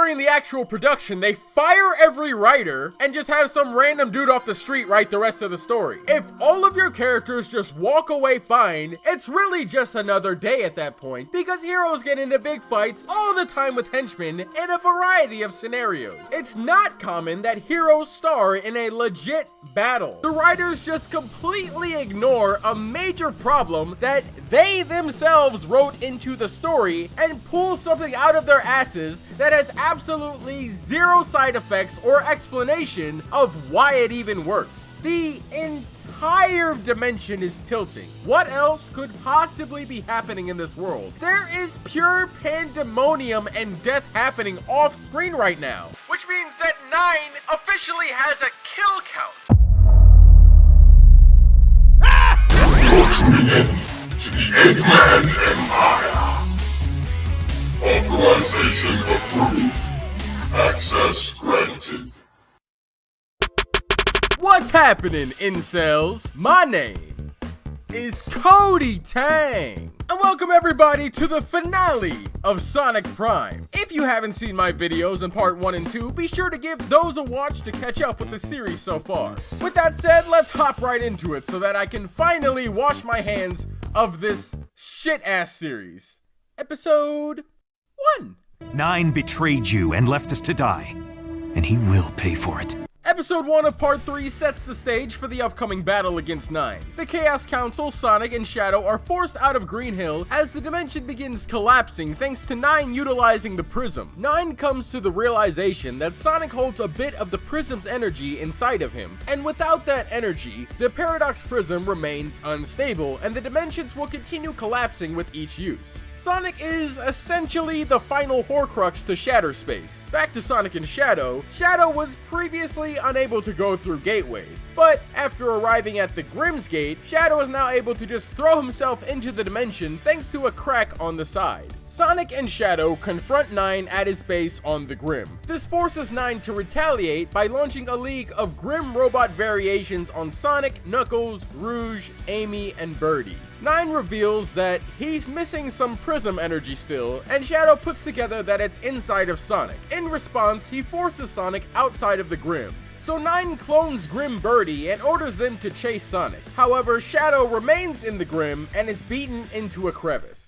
during the actual production, they fire every writer and just have some random dude off the street write the rest of the story. If all of your characters just walk away fine, it's really just another day at that point, because heroes get into big fights all the time with henchmen in a variety of scenarios. It's not common that heroes star in a legit battle. The writers just completely ignore a major problem that they themselves wrote into the story and pull something out of their asses that has absolutely zero side effects or explanation of why it even works. The entire dimension is tilting. What else could possibly be happening in this world? There is pure pandemonium and death happening off screen right now, which means that 9 officially has a kill count. To the Eggman Empire. Authorization approved. Access granted. What's happening, incels? My name is KotyTang, and welcome everybody to the finale of Sonic Prime. If you haven't seen my videos in part 1 and 2, be sure to give those a watch to catch up with the series so far. With that said, let's hop right into it so that I can finally wash my hands of this shit-ass series. Episode 1. 9 betrayed you and left us to die, and he will pay for it. Episode 1 of Part 3 sets the stage for the upcoming battle against 9. The Chaos Council, Sonic, and Shadow are forced out of Green Hill as the dimension begins collapsing thanks to 9 utilizing the Prism. 9 comes to the realization that Sonic holds a bit of the Prism's energy inside of him, and without that energy, the Paradox Prism remains unstable and the dimensions will continue collapsing with each use. Sonic is essentially the final Horcrux to Shatter Space. Back to Sonic and Shadow, Shadow was previously unable to go through gateways, but after arriving at the Grimm's Gate, Shadow is now able to just throw himself into the dimension thanks to a crack on the side. Sonic and Shadow confront 9 at his base on the Grim. This forces 9 to retaliate by launching a league of Grim robot variations on Sonic, Knuckles, Rouge, Amy, and Birdie. 9 reveals that he's missing some Prism energy still, and Shadow puts together that it's inside of Sonic. In response, he forces Sonic outside of the Grim. So 9 clones Grim Birdie and orders them to chase Sonic. However, Shadow remains in the Grim and is beaten into a crevice.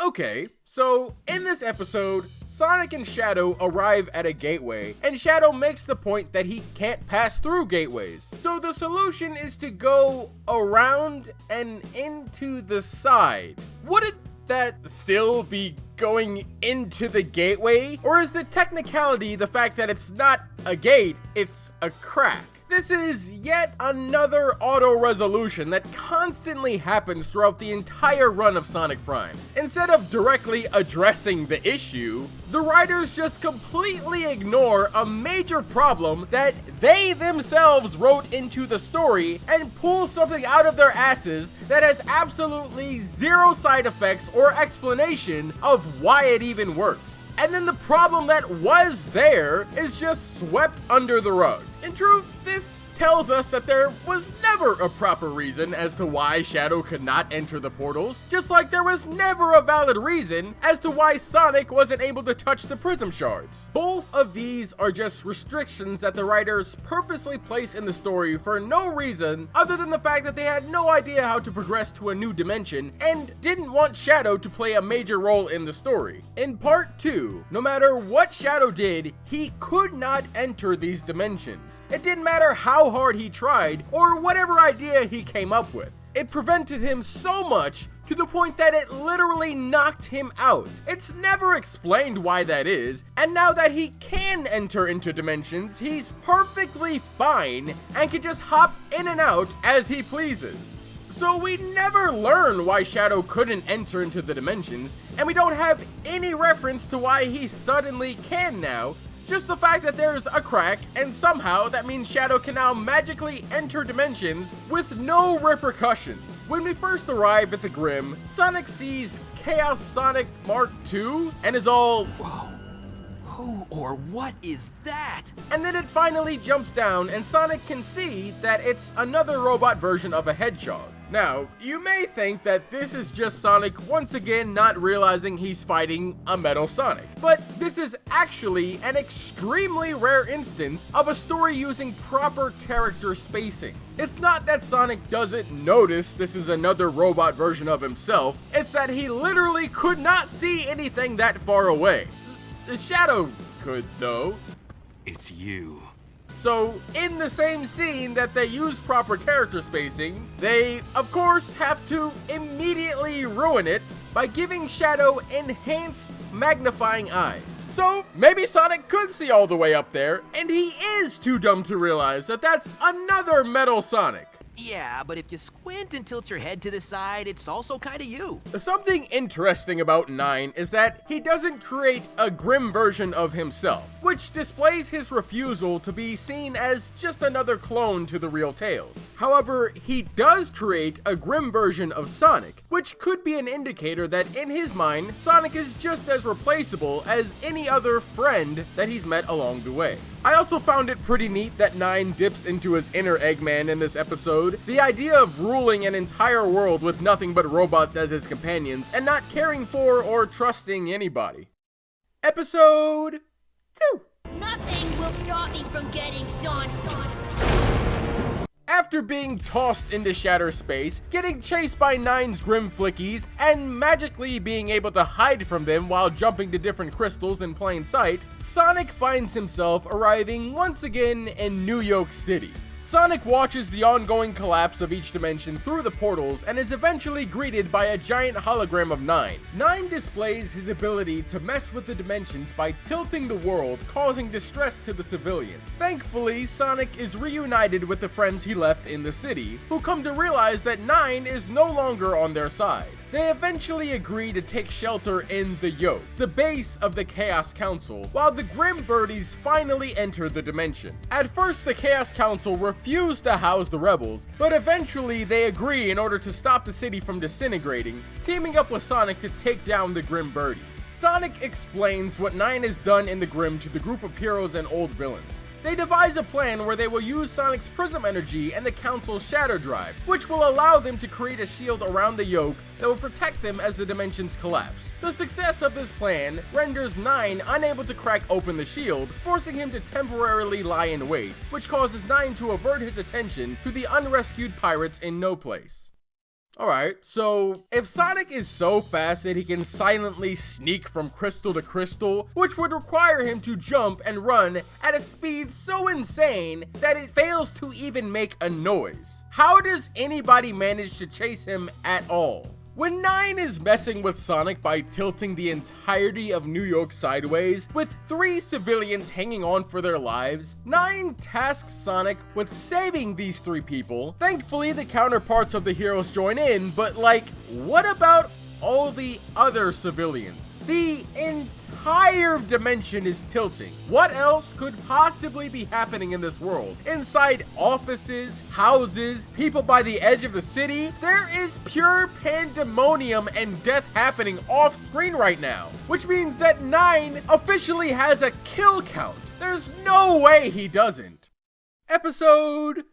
Okay, so in this episode, Sonic and Shadow arrive at a gateway, and Shadow makes the point that he can't pass through gateways. So the solution is to go around and into the side. Wouldn't that still be going into the gateway? Or is the technicality the fact that it's not a gate, it's a crack? This is yet another auto-resolution that constantly happens throughout the entire run of Sonic Prime. Instead of directly addressing the issue, the writers just completely ignore a major problem that they themselves wrote into the story and pull something out of their asses that has absolutely zero side effects or explanation of why it even works. And then the problem that was there is just swept under the rug. In truth, this tells us that there was never a proper reason as to why Shadow could not enter the portals, just like there was never a valid reason as to why Sonic wasn't able to touch the Prism Shards. Both of these are just restrictions that the writers purposely placed in the story for no reason other than the fact that they had no idea how to progress to a new dimension and didn't want Shadow to play a major role in the story. In Part 2, no matter what Shadow did, he could not enter these dimensions. It didn't matter how hard he tried or whatever idea he came up with. It prevented him so much to the point that it literally knocked him out. It's never explained why that is, and now that he can enter into dimensions, he's perfectly fine and can just hop in and out as he pleases. So we never learn why Shadow couldn't enter into the dimensions, and we don't have any reference to why he suddenly can now. Just the fact that there's a crack, and somehow that means Shadow can now magically enter dimensions with no repercussions. When we first arrive at the Grim, Sonic sees Chaos Sonic Mark II and is all, "Whoa, who or what is that?" And then it finally jumps down and Sonic can see that it's another robot version of a hedgehog. Now, you may think that this is just Sonic once again not realizing he's fighting a Metal Sonic, but this is actually an extremely rare instance of a story using proper character spacing. It's not that Sonic doesn't notice this is another robot version of himself, it's that he literally could not see anything that far away. The Shadow could, though. It's you. So, in the same scene that they use proper character spacing, they, of course, have to immediately ruin it by giving Shadow enhanced magnifying eyes. So, maybe Sonic could see all the way up there, and he is too dumb to realize that that's another Metal Sonic. Yeah, but if you squint and tilt your head to the side, it's also kinda you. Something interesting about 9 is that he doesn't create a grim version of himself, which displays his refusal to be seen as just another clone to the real Tails. However, he does create a grim version of Sonic, which could be an indicator that in his mind, Sonic is just as replaceable as any other friend that he's met along the way. I also found it pretty neat that 9 dips into his inner Eggman in this episode. The idea of ruling an entire world with nothing but robots as his companions and not caring for or trusting anybody. Episode 2. Nothing will stop me from getting Sonic. After being tossed into shatter space, getting chased by 9's grim flickies, and magically being able to hide from them while jumping to different crystals in plain sight, Sonic finds himself arriving once again in New York City. Sonic watches the ongoing collapse of each dimension through the portals and is eventually greeted by a giant hologram of 9. 9 displays his ability to mess with the dimensions by tilting the world, causing distress to the civilians. Thankfully, Sonic is reunited with the friends he left in the city, who come to realize that 9 is no longer on their side. They eventually agree to take shelter in the Yoke, the base of the Chaos Council, while the Grim Birdies finally enter the dimension. At first, the Chaos Council refused to house the rebels, but eventually they agree in order to stop the city from disintegrating, teaming up with Sonic to take down the Grim Birdies. Sonic explains what 9 has done in the Grim to the group of heroes and old villains. They devise a plan where they will use Sonic's Prism Energy and the Council's Shadow Drive, which will allow them to create a shield around the Yoke that will protect them as the dimensions collapse. The success of this plan renders 9 unable to crack open the shield, forcing him to temporarily lie in wait, which causes 9 to avert his attention to the unrescued pirates in No Place. Alright, so if Sonic is so fast that he can silently sneak from crystal to crystal, which would require him to jump and run at a speed so insane that it fails to even make a noise, how does anybody manage to chase him at all? When 9 is messing with Sonic by tilting the entirety of New York sideways, with 3 civilians hanging on for their lives, 9 tasks Sonic with saving these 3 people. Thankfully, the counterparts of the heroes join in, but like, what about all the other civilians? The entire dimension is tilting. What else could possibly be happening in this world? Inside offices, houses, people by the edge of the city, there is pure pandemonium and death happening off screen right now, which means that 9 officially has a kill count. There's no way he doesn't. Episode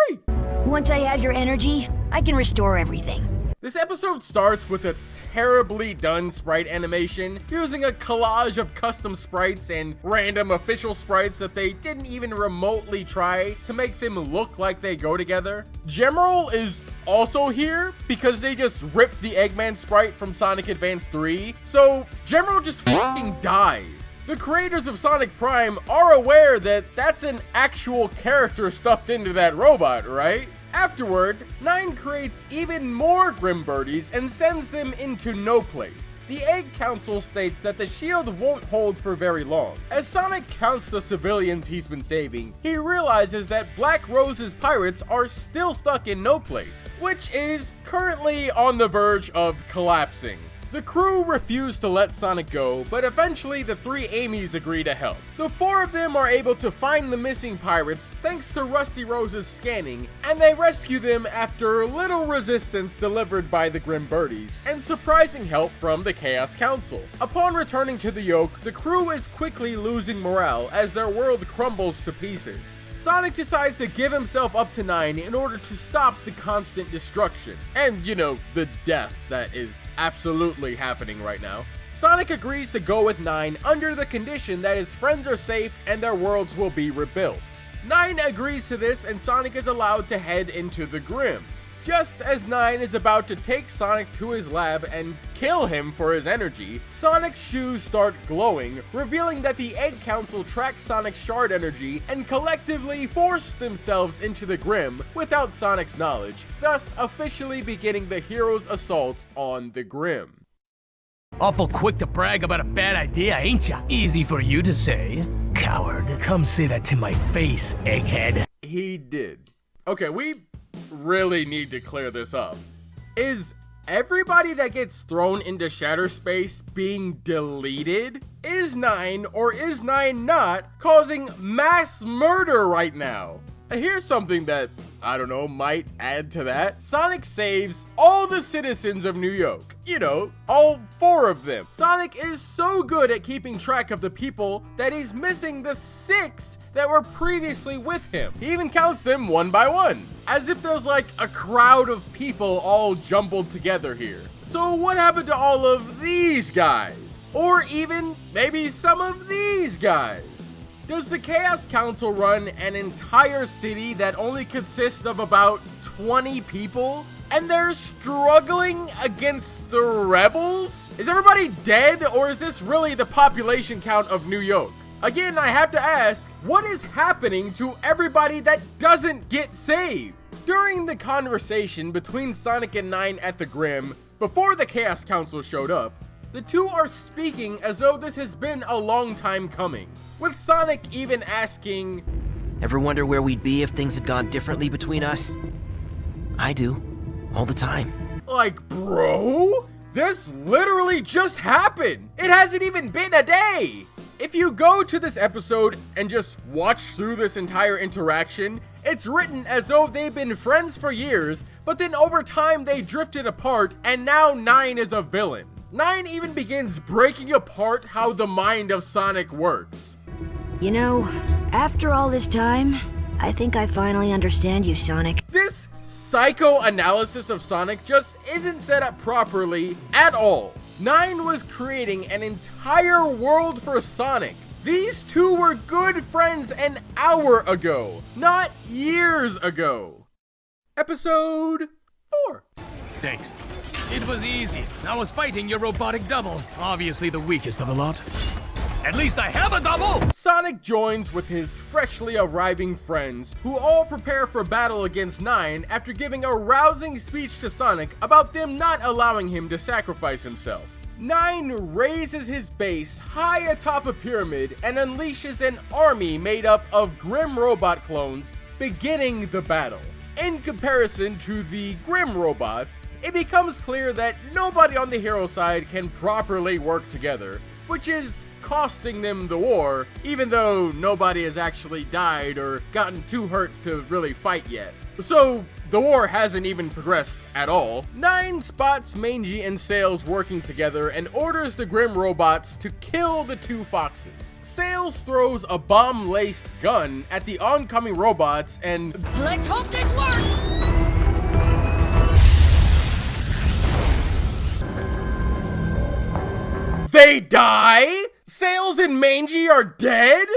3. Once I have your energy, I can restore everything. This episode starts with a terribly done sprite animation, using a collage of custom sprites and random official sprites that they didn't even remotely try to make them look like they go together. General is also here because they just ripped the Eggman sprite from Sonic Advance 3, so General just fucking dies. The creators of Sonic Prime are aware that that's an actual character stuffed into that robot, right? Afterward, 9 creates even more Grim Birdies and sends them into No Place. The Egg Council states that the shield won't hold for very long. As Sonic counts the civilians he's been saving, he realizes that Black Rose's pirates are still stuck in No Place, which is currently on the verge of collapsing. The crew refuse to let Sonic go, but eventually the 3 Amy's agree to help. The 4 of them are able to find the missing pirates thanks to Rusty Rose's scanning, and they rescue them after little resistance delivered by the Grim Birdies, and surprising help from the Chaos Council. Upon returning to the Yoke, the crew is quickly losing morale as their world crumbles to pieces. Sonic decides to give himself up to 9 in order to stop the constant destruction. And, you know, the death that is absolutely happening right now. Sonic agrees to go with 9 under the condition that his friends are safe and their worlds will be rebuilt. 9 agrees to this and Sonic is allowed to head into the Grim. Just as 9 is about to take Sonic to his lab and kill him for his energy, Sonic's shoes start glowing, revealing that the Egg Council tracked Sonic's shard energy and collectively forced themselves into the Grim without Sonic's knowledge, thus officially beginning the hero's assault on the Grim. Awful quick to brag about a bad idea, ain't ya? Easy for you to say. Coward. Come say that to my face, egghead. He did. Okay, we really need to clear this up. Is everybody that gets thrown into shatter space being deleted? Is 9 or is 9 not causing mass murder right now? Here's something that, I don't know, might add to that. Sonic saves all the citizens of New York. You know, all 4 of them. Sonic is so good at keeping track of the people that he's missing the 6 that were previously with him. He even counts them one by one, as if there's like a crowd of people all jumbled together here. So what happened to all of these guys? Or even maybe some of these guys? Does the Chaos Council run an entire city that only consists of about 20 people? And they're struggling against the rebels? Is everybody dead, or is this really the population count of New York? Again, I have to ask, what is happening to everybody that doesn't get saved? During the conversation between Sonic and 9 at the Grim, before the Chaos Council showed up, the two are speaking as though this has been a long time coming, with Sonic even asking, Ever wonder where we'd be if things had gone differently between us? I do. All the time. like, bro, this literally just happened. It hasn't even been a day. If you go to this episode and just watch through this entire interaction, it's written as though they've been friends for years, but then over time they drifted apart and now 9 is a villain. 9 even begins breaking apart how the mind of Sonic works. You know, after all this time, I think I finally understand you, Sonic. This psychoanalysis of Sonic just isn't set up properly at all. 9 was creating an entire world for Sonic. These two were good friends an hour ago, not years ago. Episode 4. Thanks. It was easy. I was fighting your robotic double. Obviously the weakest of the lot. At least I have a double! Sonic joins with his freshly arriving friends, who all prepare for battle against 9 after giving a rousing speech to Sonic about them not allowing him to sacrifice himself. 9 raises his base high atop a pyramid and unleashes an army made up of Grim robot clones, beginning the battle. In comparison to the Grim robots, it becomes clear that nobody on the hero side can properly work together, which is costing them the war, even though nobody has actually died or gotten too hurt to really fight yet. So the war hasn't even progressed at all. 9 spots Mangy and Sails working together and orders the Grim robots to kill the two foxes. Sails throws a bomb-laced gun at the oncoming robots and Let's hope this works! they die? Sails and Mangy are dead?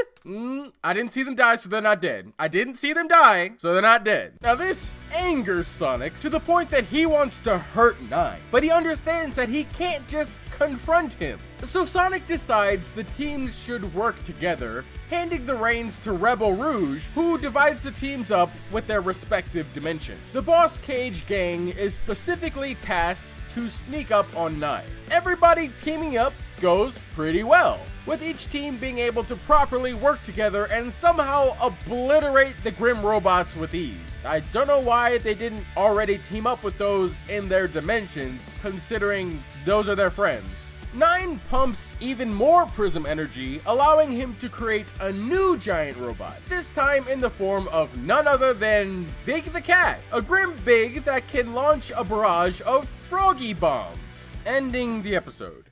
I didn't see them die, so they're not dead. I didn't see them die, so they're not dead. Now this angers Sonic to the point that he wants to hurt 9, but he understands that he can't just confront him. So Sonic decides the teams should work together, handing the reins to Rebel Rouge, who divides the teams up with their respective dimensions. The Boss Cage gang is specifically tasked to sneak up on 9. Everybody teaming up goes pretty well, with each team being able to properly work together and somehow obliterate the Grim robots with ease. I don't know why they didn't already team up with those in their dimensions, considering those are their friends. 9 pumps even more Prism energy, allowing him to create a new giant robot, this time in the form of none other than Big the Cat, a Grim Big that can launch a barrage of Froggy bombs, ending the episode.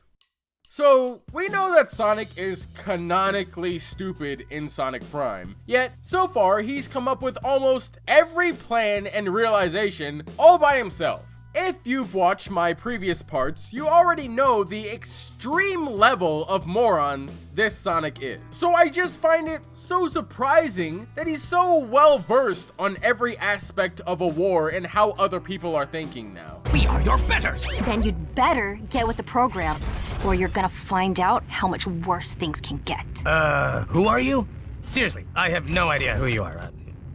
So, we know that Sonic is canonically stupid in Sonic Prime, yet so far he's come up with almost every plan and realization all by himself. If you've watched my previous parts, you already know the extreme level of moron this Sonic is. So I just find it so surprising that he's so well versed on every aspect of a war and how other people are thinking now. We are your betters! Then you'd better get with the program, or you're gonna find out how much worse things can get. Who are you? Seriously, I have no idea who you are.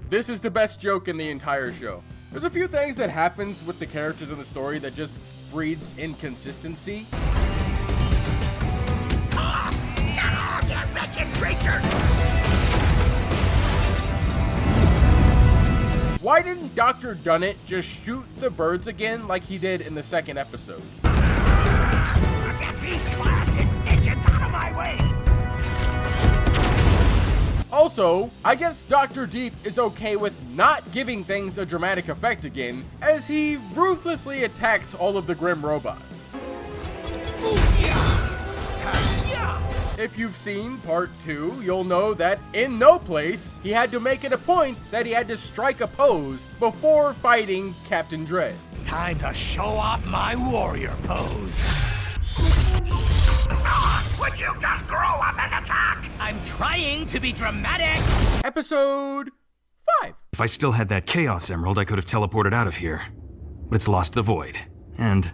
This is the best joke in the entire show. There's a few things that happens with the characters in the story that just breeds inconsistency. Get wretched creature! Why didn't Dr. Dunnett just shoot the birds again like he did in the second episode? Get these blasted bitches out of my way! Also, I guess Dr. Deep is okay with not giving things a dramatic effect again, as he ruthlessly attacks all of the Grim robots. If you've seen part 2, you'll know that in No Place, he had to make it a point that he had to strike a pose before fighting Captain Dread. Time to show off my warrior pose. Would you just grow up and attack? I'm trying to be dramatic. Episode 5. If I still had that Chaos Emerald, I could have teleported out of here. But it's lost to the void. And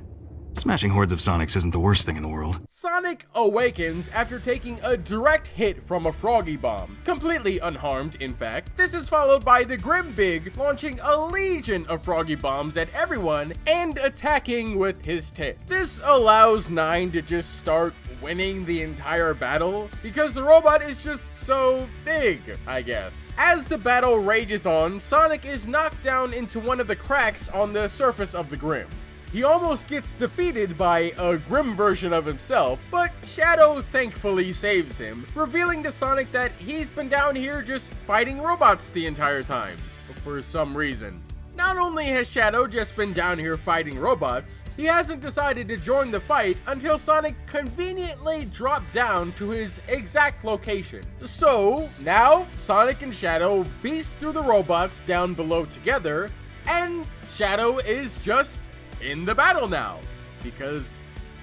smashing hordes of Sonics isn't the worst thing in the world. Sonic awakens after taking a direct hit from a Froggy Bomb, completely unharmed in fact. This is followed by the Grim Big launching a legion of Froggy Bombs at everyone and attacking with his tail. This allows 9 to just start winning the entire battle because the robot is just so big, I guess. As the battle rages on, Sonic is knocked down into one of the cracks on the surface of the Grim. He almost gets defeated by a Grim version of himself, but Shadow thankfully saves him, revealing to Sonic that he's been down here just fighting robots the entire time, for some reason. Not only has Shadow just been down here fighting robots, he hasn't decided to join the fight until Sonic conveniently dropped down to his exact location. So, now Sonic and Shadow beast through the robots down below together, and Shadow is just in the battle now, because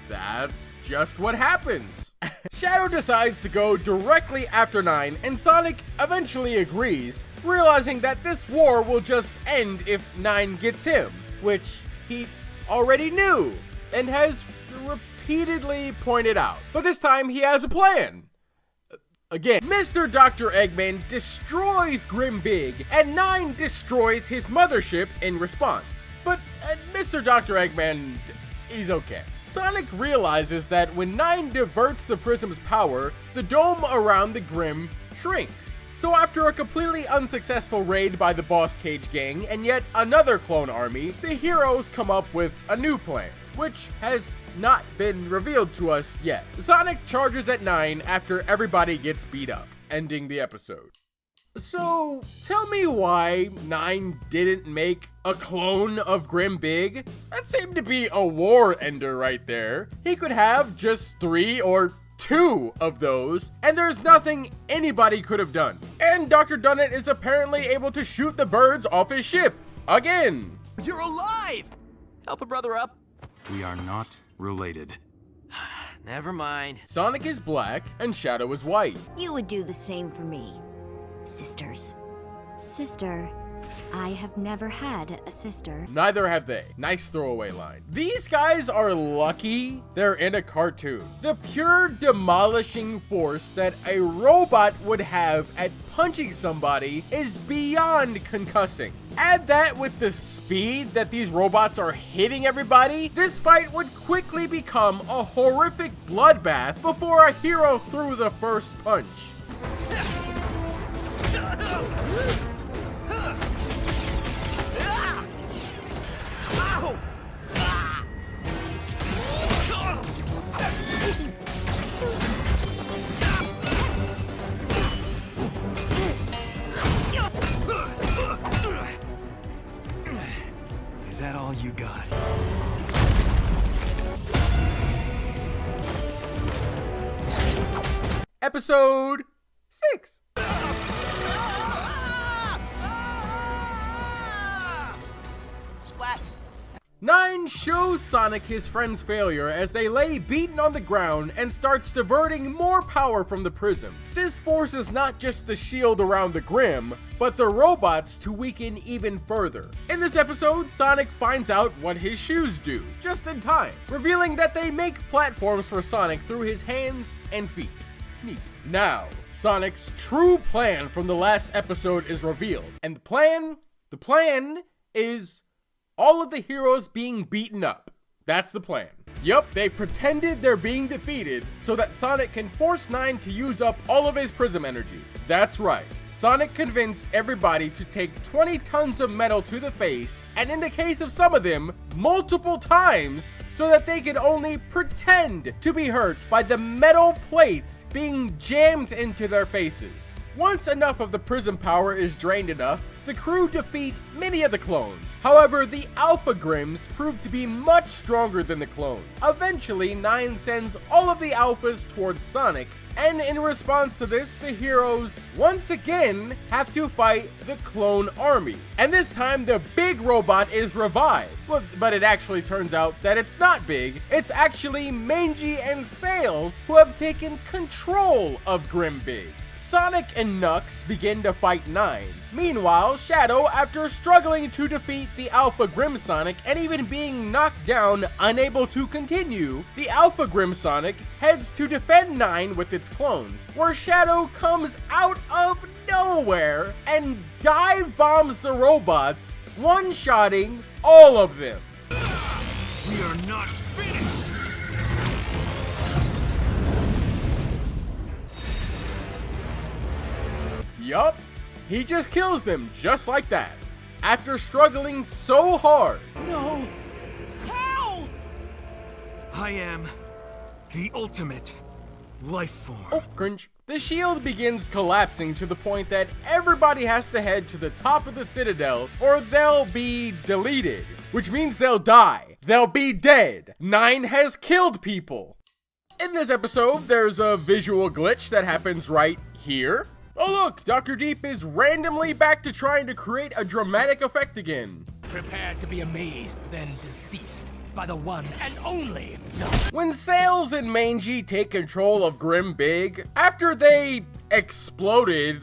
that's just what happens. Shadow decides to go directly after 9, and Sonic eventually agrees, realizing that this war will just end if 9 gets him, which he already knew and has repeatedly pointed out. But this time he has a plan. Again, Mr. Dr. Eggman destroys Grim Big, and 9 destroys his mothership in response. But Mr. Dr. Eggman, he's okay. Sonic realizes that when 9 diverts the Prism's power, the dome around the Grim shrinks. So after a completely unsuccessful raid by the Boss Cage gang and yet another clone army, the heroes come up with a new plan, which has not been revealed to us yet. Sonic charges at 9 after everybody gets beat up, ending the episode. So, tell me why 9 didn't make a clone of Grim Big? That seemed to be a war ender right there. He could have just 3 or 2 of those, and there's nothing anybody could have done. And Dr. Dunnett is apparently able to shoot the birds off his ship, again. You're alive! Help a brother up. We are not related. Never mind. Sonic is black, and Shadow is white. You would do the same for me. Sisters. Sister, I have never had a sister. Neither have they. Nice throwaway line. These guys are lucky they're in a cartoon. The pure demolishing force that a robot would have at punching somebody is beyond concussing. Add that with the speed that these robots are hitting everybody, this fight would quickly become a horrific bloodbath before a hero threw the first punch. Is that all you got? Episode 6. Splat. 9 shows Sonic his friend's failure as they lay beaten on the ground and starts diverting more power from the prism. This forces not just the shield around the Grim, but the robots to weaken even further. In this episode, Sonic finds out what his shoes do, just in time, revealing that they make platforms for Sonic through his hands and feet. Neat. Now, Sonic's true plan from the last episode is revealed, and the plan is all of the heroes being beaten up. That's the plan. Yup, they pretended they're being defeated so that Sonic can force 9 to use up all of his prism energy. That's right. Sonic convinced everybody to take 20 tons of metal to the face, and in the case of some of them, multiple times, so that they could only pretend to be hurt by the metal plates being jammed into their faces. Once enough of the prism power is drained enough, the crew defeat many of the clones. However, the Alpha Grims prove to be much stronger than the clones. Eventually, 9 sends all of the Alphas towards Sonic, and in response to this, the heroes once again have to fight the clone army. And this time, the big robot is revived. Well, but it actually turns out that it's not big, it's actually Mangy and Sails who have taken control of Grim Big. Sonic and Knux begin to fight 9. Meanwhile, Shadow, after struggling to defeat the Alpha Grim Sonic and even being knocked down, unable to continue, the Alpha Grim Sonic heads to defend 9 with its clones, where Shadow comes out of nowhere and dive bombs the robots, one-shotting all of them. We are not finished! Yup, he just kills them just like that, after struggling so hard. No! How? I am the ultimate life form. Oh, cringe. The shield begins collapsing to the point that everybody has to head to the top of the Citadel or they'll be deleted, which means they'll die. They'll be dead. 9 has killed people. In this episode, there's a visual glitch that happens right here. Oh look, Dr. Deep is randomly back to trying to create a dramatic effect again. Prepare to be amazed, then deceased by the one and only Doc. When Sails and Mangy take control of Grim Big, after they exploded,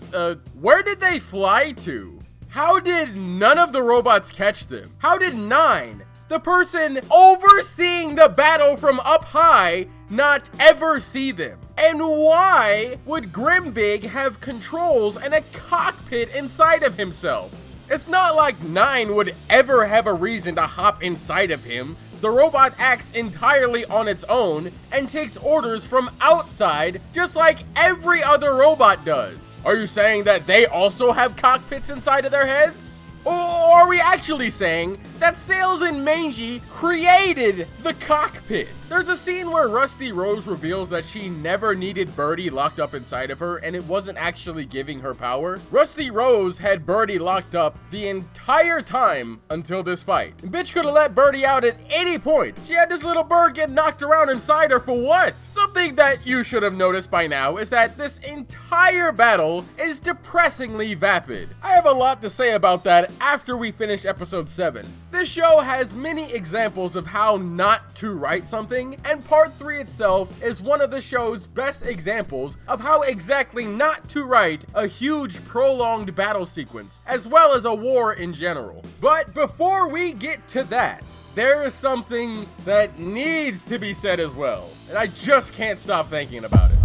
where did they fly to? How did none of the robots catch them? How did 9, the person overseeing the battle from up high, not ever see them? And why would Grim Big have controls and a cockpit inside of himself? It's not like 9 would ever have a reason to hop inside of him. The robot acts entirely on its own and takes orders from outside, just like every other robot does. Are you saying that they also have cockpits inside of their heads? Or are we actually saying that Sails and Mangy created the cockpit? There's a scene where Rusty Rose reveals that she never needed Birdie locked up inside of her and it wasn't actually giving her power. Rusty Rose had Birdie locked up the entire time until this fight. Bitch could have let Birdie out at any point. She had this little bird get knocked around inside her for what? Something that you should have noticed by now is that this entire battle is depressingly vapid. I have a lot to say about that after we finish episode 7. This show has many examples of how not to write something, and part 3 itself is one of the show's best examples of how exactly not to write a huge prolonged battle sequence, as well as a war in general. But before we get to that, there is something that needs to be said as well, and I just can't stop thinking about it.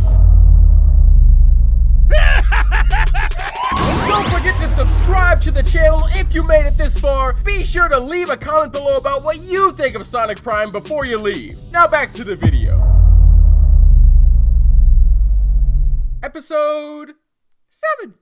Don't forget to subscribe to the channel if you made it this far. Be sure to leave a comment below about what you think of Sonic Prime before you leave. Now back to the video. Episode 7.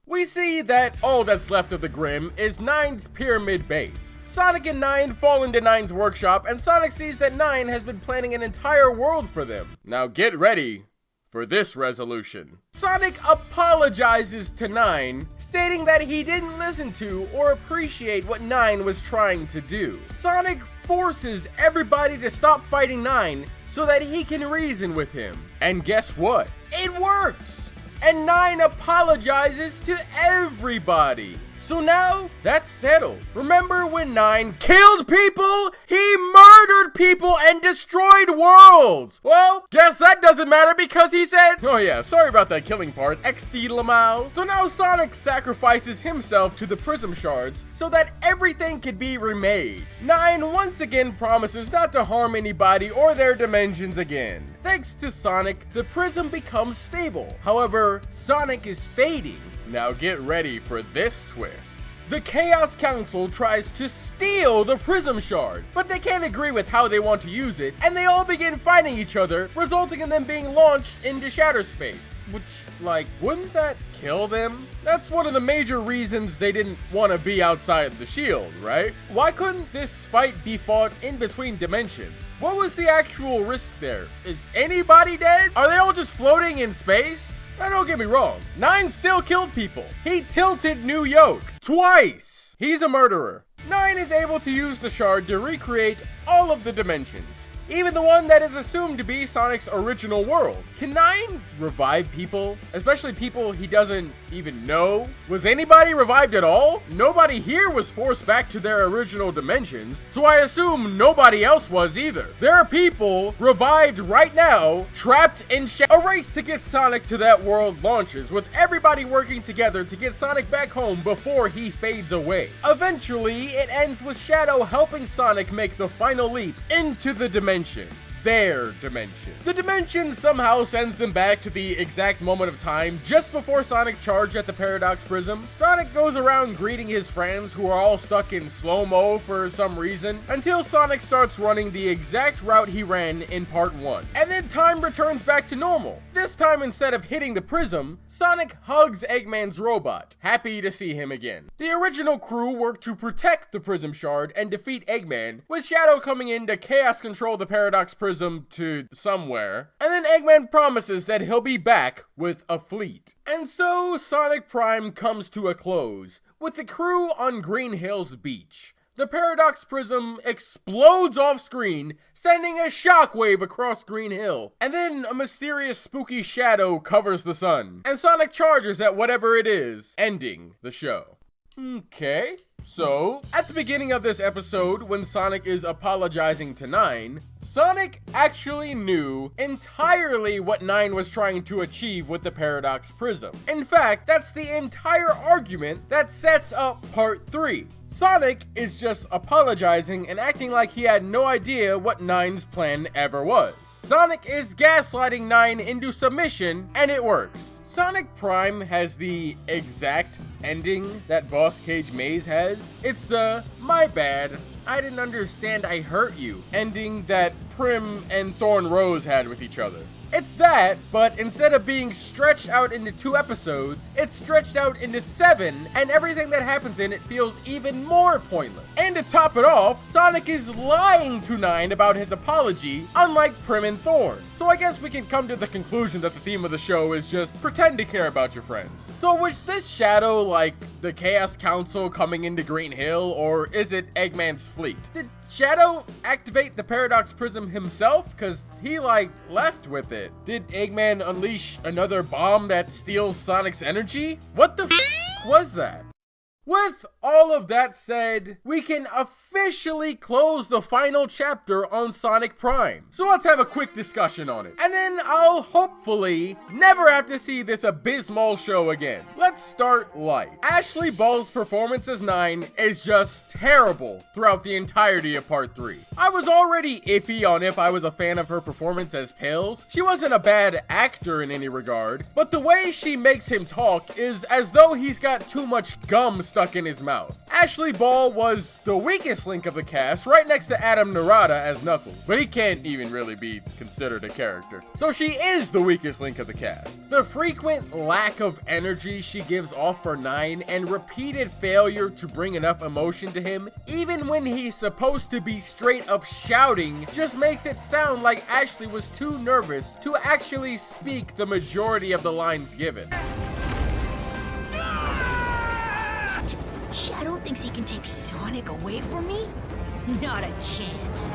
We see that all that's left of the Grim is 9's pyramid base. Sonic and 9 fall into 9's workshop, and Sonic sees that 9 has been planning an entire world for them. Now get ready for this resolution. Sonic apologizes to 9, stating that he didn't listen to or appreciate what 9 was trying to do. Sonic forces everybody to stop fighting 9 so that he can reason with him. And guess what? It works! And 9 apologizes to everybody. So now, that's settled. Remember when 9 killed people? He murdered people and destroyed worlds! Well, guess that doesn't matter because he said, oh yeah, sorry about that killing part, XD Lamau. So now Sonic sacrifices himself to the Prism Shards so that everything can be remade. 9 once again promises not to harm anybody or their dimensions again. Thanks to Sonic, the Prism becomes stable. However, Sonic is fading. Now get ready for this twist. The Chaos Council tries to steal the Prism Shard, but they can't agree with how they want to use it, and they all begin fighting each other, resulting in them being launched into Shatter Space. Which, like, wouldn't that kill them? That's one of the major reasons they didn't want to be outside the shield, right? Why couldn't this fight be fought in between dimensions? What was the actual risk there? Is anybody dead? Are they all just floating in space? Now don't get me wrong, 9 still killed people. He tilted New Yoke twice. He's a murderer. 9 is able to use the shard to recreate all of the dimensions, even the one that is assumed to be Sonic's original world. Can 9 revive people? Especially people he doesn't even know? Was anybody revived at all? Nobody here was forced back to their original dimensions, so I assume nobody else was either. There are people revived right now, trapped in A race to get Sonic to that world launches, with everybody working together to get Sonic back home before he fades away. Eventually, it ends with Shadow helping Sonic make the final leap into the dimension. Their dimension. The dimension somehow sends them back to the exact moment of time just before Sonic charged at the Paradox Prism. Sonic goes around greeting his friends who are all stuck in slow-mo for some reason, until Sonic starts running the exact route he ran in part 1. And then time returns back to normal. This time, instead of hitting the prism, Sonic hugs Eggman's robot, happy to see him again. The original crew worked to protect the Prism Shard and defeat Eggman, with Shadow coming in to chaos control the Paradox Prism to somewhere, and then Eggman promises that he'll be back with a fleet. And so Sonic Prime comes to a close, with the crew on Green Hills Beach. The Paradox Prism explodes off screen, sending a shockwave across Green Hill. And then a mysterious spooky shadow covers the sun, and Sonic charges at whatever it is, ending the show. Okay, so at the beginning of this episode, when Sonic is apologizing to 9, Sonic actually knew entirely what 9 was trying to achieve with the Paradox Prism. In fact, that's the entire argument that sets up part 3. Sonic is just apologizing and acting like he had no idea what 9's plan ever was. Sonic is gaslighting 9 into submission, and it works. Sonic Prime has the exact ending that Boss Cage Maze has. It's the, my bad, I didn't understand I hurt you, ending that Prim and Thorn Rose had with each other. It's that, but instead of being stretched out into 2 episodes, it's stretched out into 7, and everything that happens in it feels even more pointless. And to top it off, Sonic is lying to 9 about his apology, unlike Prim and Thorn. So I guess we can come to the conclusion that the theme of the show is just pretend to care about your friends. So was this Shadow like the Chaos Council coming into Green Hill, or is it Eggman's fleet? Did Shadow activate the Paradox Prism himself? Cause he like left with it. Did Eggman unleash another bomb that steals Sonic's energy? What the was that? With all of that said, we can officially close the final chapter on Sonic Prime. So let's have a quick discussion on it. And then I'll hopefully never have to see this abysmal show again. Let's start light. Ashley Ball's performance as 9 is just terrible throughout the entirety of part 3. I was already iffy on if I was a fan of her performance as Tails. She wasn't a bad actor in any regard, but the way she makes him talk is as though he's got too much gum stuck in his mouth. Ashley Ball was the weakest link of the cast, right next to Adam Narada as Knuckles, but he can't even really be considered a character. So she is the weakest link of the cast. The frequent lack of energy she gives off for 9 and repeated failure to bring enough emotion to him, even when he's supposed to be straight up shouting, just makes it sound like Ashley was too nervous to actually speak the majority of the lines given. Shadow thinks he can take Sonic away from me? Not a chance.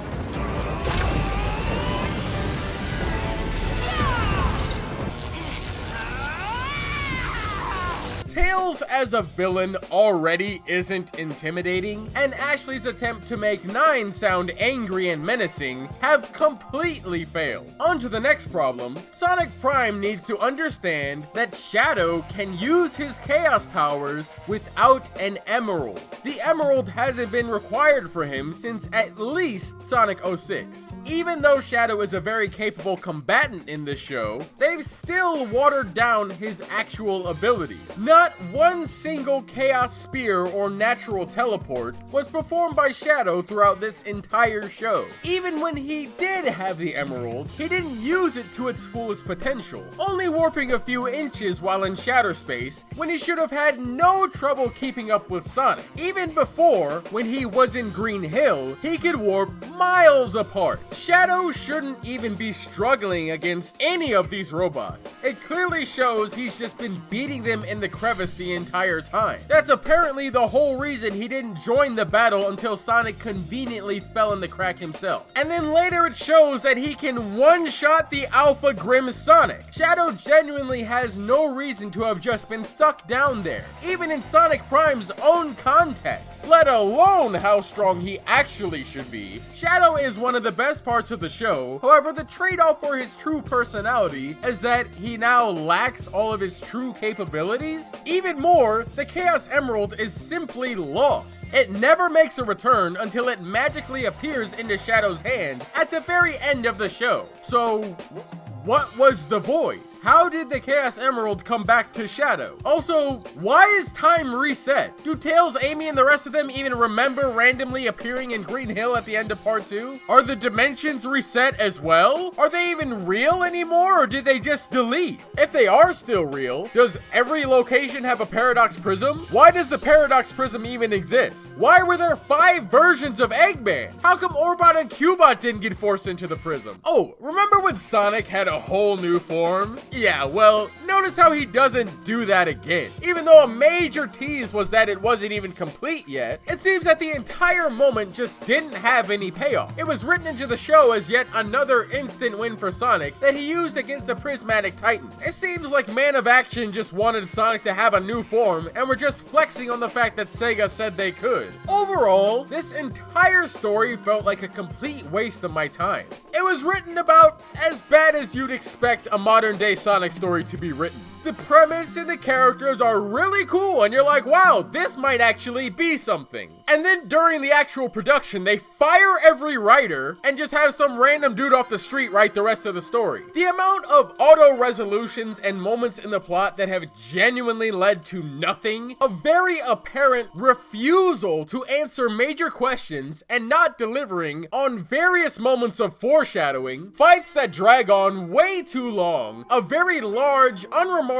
Tails as a villain already isn't intimidating, and Ashley's attempt to make 9 sound angry and menacing have completely failed. On to the next problem. Sonic Prime needs to understand that Shadow can use his Chaos powers without an emerald. The emerald hasn't been required for him since at least Sonic 06. Even though Shadow is a very capable combatant in this show, they've still watered down his actual ability. Not one single Chaos Spear or natural teleport was performed by Shadow throughout this entire show. Even when he did have the emerald, he didn't use it to its fullest potential, only warping a few inches while in shadow space when he should have had no trouble keeping up with Sonic. Even before, when he was in Green Hill, he could warp miles apart. Shadow shouldn't even be struggling against any of these robots. It clearly shows he's just been beating them in the crevice the entire time. That's apparently the whole reason he didn't join the battle until Sonic conveniently fell in the crack himself. And then later it shows that he can one-shot the Alpha Grim Sonic. Shadow genuinely has no reason to have just been stuck down there, even in Sonic Prime's own context, let alone how strong he actually should be. Shadow is one of the best parts of the show. However, the trade-off for his true personality is that he now lacks all of his true capabilities. Even more, the Chaos Emerald is simply lost. It never makes a return until it magically appears into Shadow's hand at the very end of the show. So, what was the void? How did the Chaos Emerald come back to Shadow? Also, why is time reset? Do Tails, Amy, and the rest of them even remember randomly appearing in Green Hill at the end of part 2? Are the dimensions reset as well? Are they even real anymore, or did they just delete? If they are still real, does every location have a Paradox Prism? Why does the Paradox Prism even exist? Why were there 5 versions of Eggman? How come Orbot and Cubot didn't get forced into the prism? Oh, remember when Sonic had a whole new form? Yeah, well, notice how he doesn't do that again. Even though a major tease was that it wasn't even complete yet, it seems that the entire moment just didn't have any payoff. It was written into the show as yet another instant win for Sonic that he used against the Prismatic Titan. It seems like Man of Action just wanted Sonic to have a new form and were just flexing on the fact that Sega said they could. Overall, this entire story felt like a complete waste of my time. It was written about as bad as you'd expect a modern day Sonic story to be written. The premise and the characters are really cool and you're like, wow, this might actually be something. And then during the actual production, they fire every writer and just have some random dude off the street write the rest of the story. The amount of auto resolutions and moments in the plot that have genuinely led to nothing, a very apparent refusal to answer major questions and not delivering on various moments of foreshadowing, fights that drag on way too long, a very large, unremarkable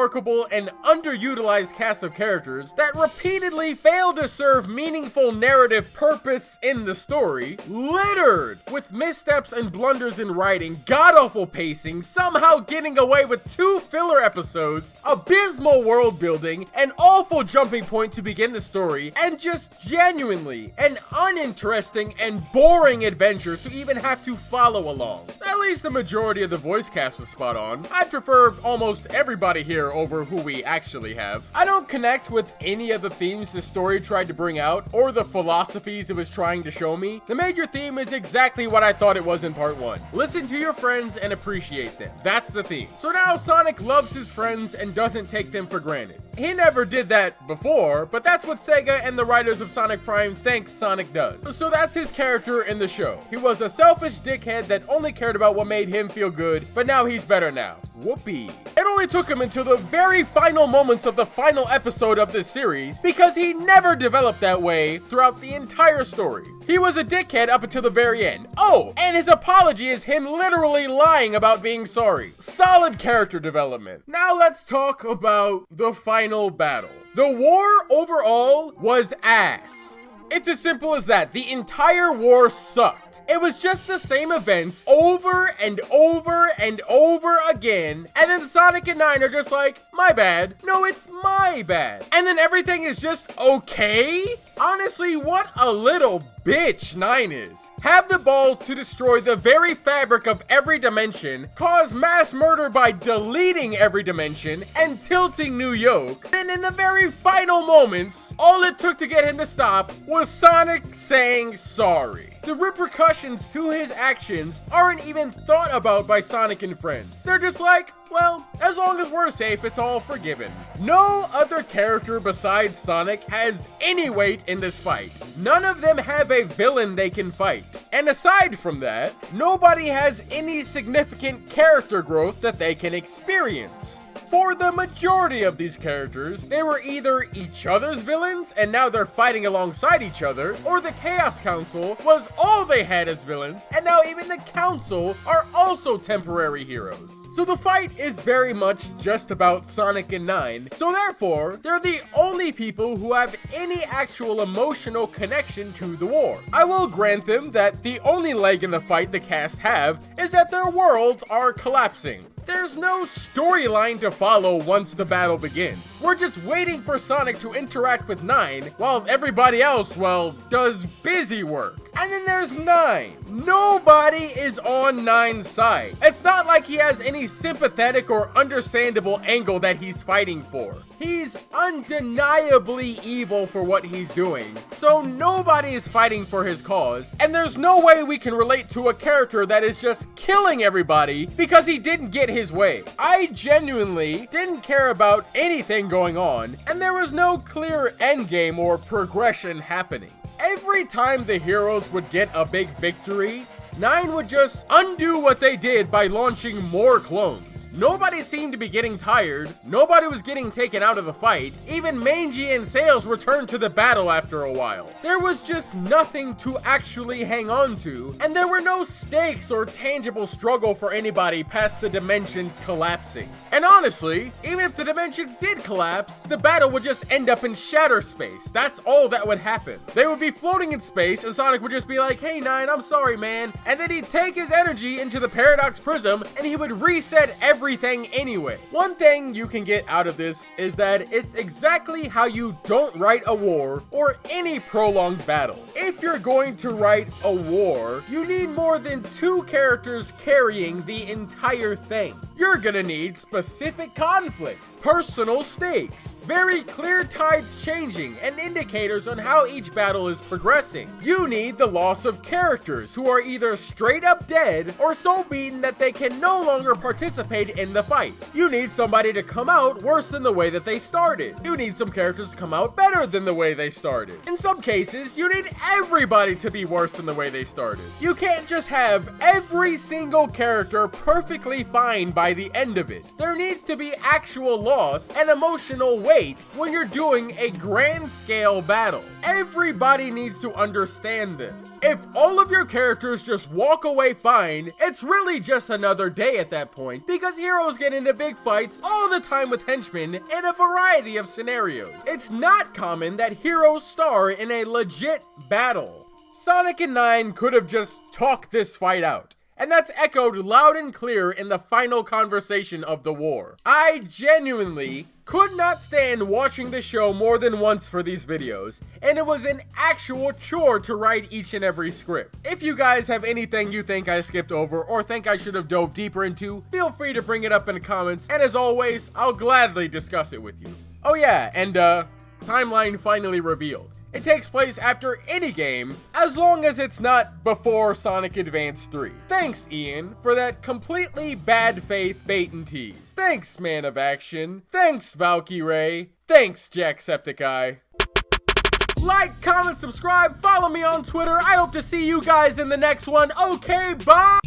and underutilized cast of characters that repeatedly fail to serve meaningful narrative purpose in the story, littered with missteps and blunders in writing, god-awful pacing, somehow getting away with 2 filler episodes, abysmal world building, an awful jumping point to begin the story, and just genuinely an uninteresting and boring adventure to even have to follow along. At least the majority of the voice cast was spot on. I'd prefer almost everybody here over who we actually have. I don't connect with any of the themes the story tried to bring out or the philosophies it was trying to show me. The major theme is exactly what I thought it was in part 1. Listen to your friends and appreciate them. That's the theme. So now Sonic loves his friends and doesn't take them for granted. He never did that before, but that's what Sega and the writers of Sonic Prime think Sonic does. So that's his character in the show. He was a selfish dickhead that only cared about what made him feel good, but now he's better now. Whoopee. It only took him until the very final moments of the final episode of this series because he never developed that way throughout the entire story. He was a dickhead up until the very end. Oh, and his apology is him literally lying about being sorry. Solid character development. Now let's talk about the final battle. The war overall was ass. It's as simple as that. The entire war sucked. but it was just the same events over and over and over again, and then Sonic and 9 are just like, my bad. No, it's my bad. And then everything is just okay? Honestly, what a little bitch 9 is. Have the balls to destroy the very fabric of every dimension, cause mass murder by deleting every dimension, and tilting New York. Then in the very final moments, all it took to get him to stop was Sonic saying sorry. The repercussions to his actions aren't even thought about by Sonic and friends. They're just like, well, as long as we're safe, it's all forgiven. No other character besides Sonic has any weight in this fight. None of them have a villain they can fight. And aside from that, nobody has any significant character growth that they can experience. For the majority of these characters, they were either each other's villains and now they're fighting alongside each other, or the Chaos Council was all they had as villains and now even the Council are also temporary heroes. So the fight is very much just about Sonic and 9, so therefore, they're the only people who have any actual emotional connection to the war. I will grant them that the only leg in the fight the cast have is that their worlds are collapsing. There's no storyline to follow once the battle begins. We're just waiting for Sonic to interact with 9 while everybody else, well, does busy work. And then there's 9. Nobody is on 9's side. It's not like he has any sympathetic or understandable angle that he's fighting for. He's undeniably evil for what he's doing, so nobody is fighting for his cause, and there's no way we can relate to a character that is just killing everybody because he didn't get his way. I genuinely didn't care about anything going on, and there was no clear endgame or progression happening. Every time the heroes would get a big victory, 9 would just undo what they did by launching more clones. Nobody seemed to be getting tired, nobody was getting taken out of the fight, even Mangy and Sails returned to the battle after a while. There was just nothing to actually hang on to, and there were no stakes or tangible struggle for anybody past the dimensions collapsing. And honestly, even if the dimensions did collapse, the battle would just end up in shatter space. That's all that would happen. They would be floating in space, and Sonic would just be like, hey 9, I'm sorry man, and then he'd take his energy into the Paradox Prism, and he would reset everything anyway. One thing you can get out of this is that it's exactly how you don't write a war or any prolonged battle. If you're going to write a war, you need more than 2 characters carrying the entire thing. You're gonna need specific conflicts, personal stakes, very clear tides changing, and indicators on how each battle is progressing. You need the loss of characters who are either straight up dead or so beaten that they can no longer participate in the fight. You need somebody to come out worse than the way that they started. You need some characters to come out better than the way they started. In some cases, you need everybody to be worse than the way they started. You can't just have every single character perfectly fine by the end of it. There needs to be actual loss and emotional weight when you're doing a grand scale battle. Everybody needs to understand this. If all of your characters just walk away fine, it's really just another day at that point, because heroes get into big fights all the time with henchmen in a variety of scenarios. It's not common that heroes star in a legit battle. Sonic and 9 could have just talked this fight out, and that's echoed loud and clear in the final conversation of the war. I genuinely could not stand watching the show more than once for these videos, and it was an actual chore to write each and every script. If you guys have anything you think I skipped over or think I should have dove deeper into, feel free to bring it up in the comments, and as always, I'll gladly discuss it with you. Oh yeah, and timeline finally revealed. It takes place after any game, as long as it's not before Sonic Advance 3. Thanks, Ian, for that completely bad faith bait and tease. Thanks, Man of Action. Thanks, Valkyrie. Thanks, Jacksepticeye. Like, comment, subscribe, follow me on Twitter. I hope to see you guys in the next one. Okay, bye!